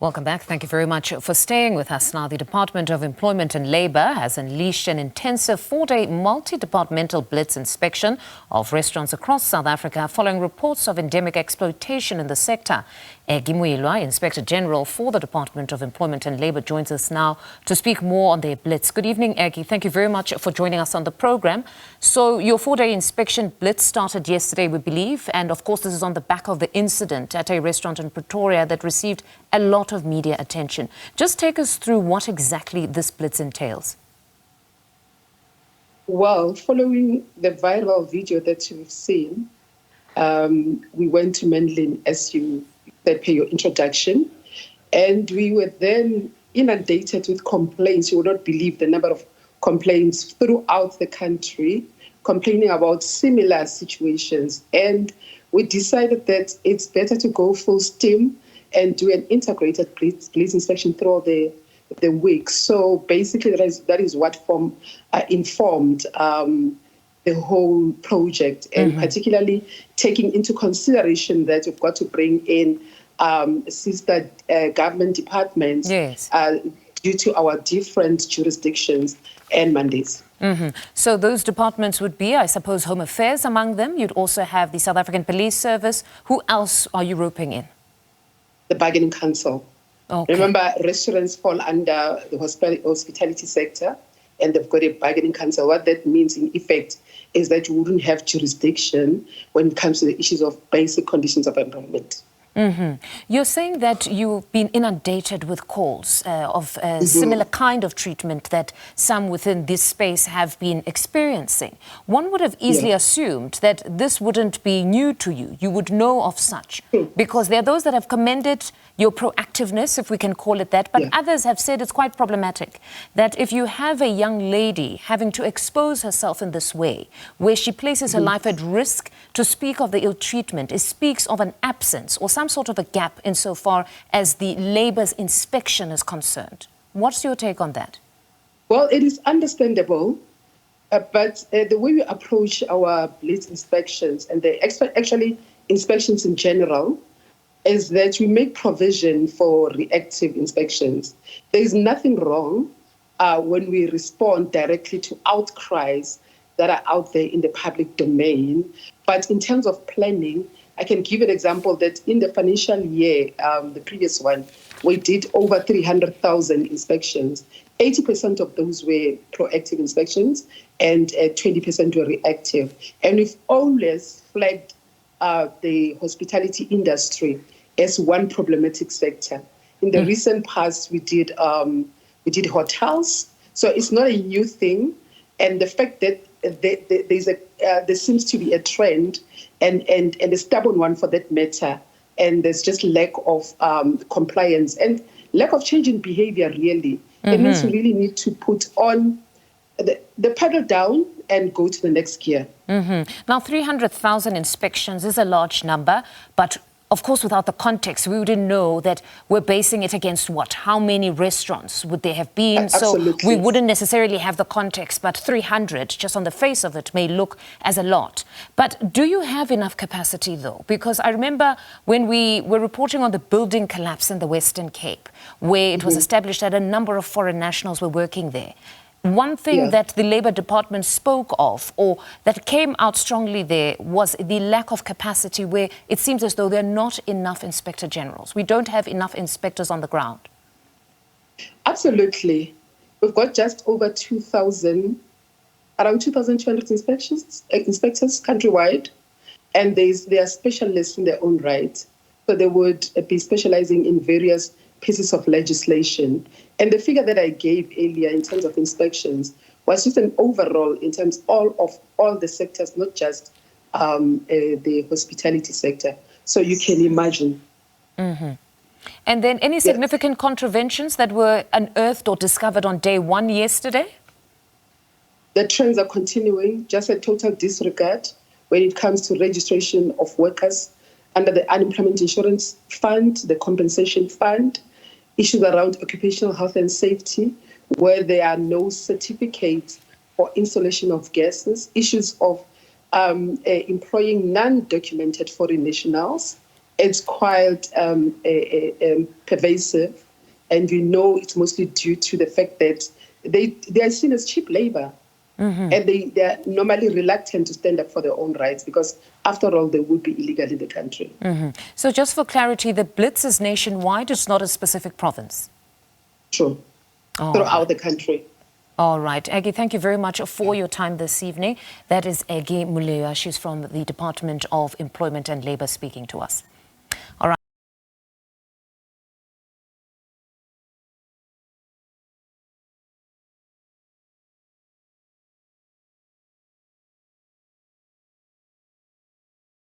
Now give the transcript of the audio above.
Welcome back. Thank you very much for staying with us. Now, the Department of Employment and Labour has unleashed an intensive 4-day multi-departmental blitz inspection of restaurants across South Africa following reports of endemic exploitation in the sector. Aggy Moilwa, Inspector General for the Department of Employment and Labour, joins us now to speak more on their blitz. Good evening, Aggy. Thank you very much for joining us on the programme. So your 4-day inspection blitz started yesterday, we believe, and of course this is on the back of the incident at a restaurant in Pretoria that received a lot of media attention. Just take us through what exactly this blitz entails. Well, following the viral video that you've seen, we went to Menlyn, as you said per your introduction, and we were then inundated with complaints. You would not believe the number of complaints throughout the country complaining about similar situations. And we decided that it's better to go full steam and do an integrated blitz inspection throughout the week. So basically, that is what informed the whole project, and particularly taking into consideration that we've got to bring in sister government departments due to our different jurisdictions and mandates. So those departments would be, I suppose, Home Affairs among them. You'd also have the South African Police Service. Who else are you roping in? The Bargaining Council. Okay. Remember, restaurants fall under the hospitality sector, and they've got a bargaining council. What that means, in effect, is that you wouldn't have jurisdiction when it comes to the issues of basic conditions of employment. You're saying that you've been inundated with calls of similar kind of treatment that some within this space have been experiencing. One would have easily assumed that this wouldn't be new to you. You would know of such, because there are those that have commended your proactiveness, if we can call it that, but others have said it's quite problematic that if you have a young lady having to expose herself in this way, where she places her life at risk to speak of the ill treatment, it speaks of an absence or some sort of a gap insofar as the labour's inspection is concerned. What's your take on that? Well, it is understandable, but the way we approach our blitz inspections and actually inspections in general is that we make provision for reactive inspections. There is nothing wrong when we respond directly to outcries that are out there in the public domain. But in terms of planning, I can give an example that in the financial year, the previous one, we did over 300,000 inspections. 80% of those were proactive inspections and 20% were reactive. And we've always flagged the hospitality industry as one problematic sector. In the recent past, we did hotels, so it's not a new thing. And the fact that there seems to be a trend and a stubborn one for that matter, and there's just lack of compliance and lack of change in behavior, really. It means we really need to put on the pedal down and go to the next gear. Now, 300,000 inspections is a large number, but of course, without the context, we wouldn't know that we're basing it against what? How many restaurants would there have been? Absolutely. So we wouldn't necessarily have the context, but 300, just on the face of it, may look as a lot. But do you have enough capacity, though? Because I remember when we were reporting on the building collapse in the Western Cape, where it was established that a number of foreign nationals were working there. One thing that the Labour Department spoke of, or that came out strongly there, was the lack of capacity, where it seems as though there are not enough inspector generals. We don't have enough inspectors on the ground. Absolutely. We've got just over 2,000, around 2,200 inspectors countrywide, and they are specialists in their own right. So they would be specializing in various pieces of legislation. And the figure that I gave earlier in terms of inspections was just an overall in terms of all the sectors, not just the hospitality sector. So you can imagine. And then any significant contraventions that were unearthed or discovered on day one yesterday? The trends are continuing, just a total disregard when it comes to registration of workers under the Unemployment Insurance Fund, the Compensation Fund, issues around occupational health and safety, where there are no certificates for installation of gases, issues of employing non-documented foreign nationals, it's quite pervasive, and we know it's mostly due to the fact that they are seen as cheap labor. And they are normally reluctant to stand up for their own rights because, after all, they would be illegal in the country. So just for clarity, the blitz is nationwide, it's not a specific province? Sure. Throughout the country. All right. Aggy, thank you very much for your time this evening. That is Aggy Moilwa. She's from the Department of Employment and Labour speaking to us.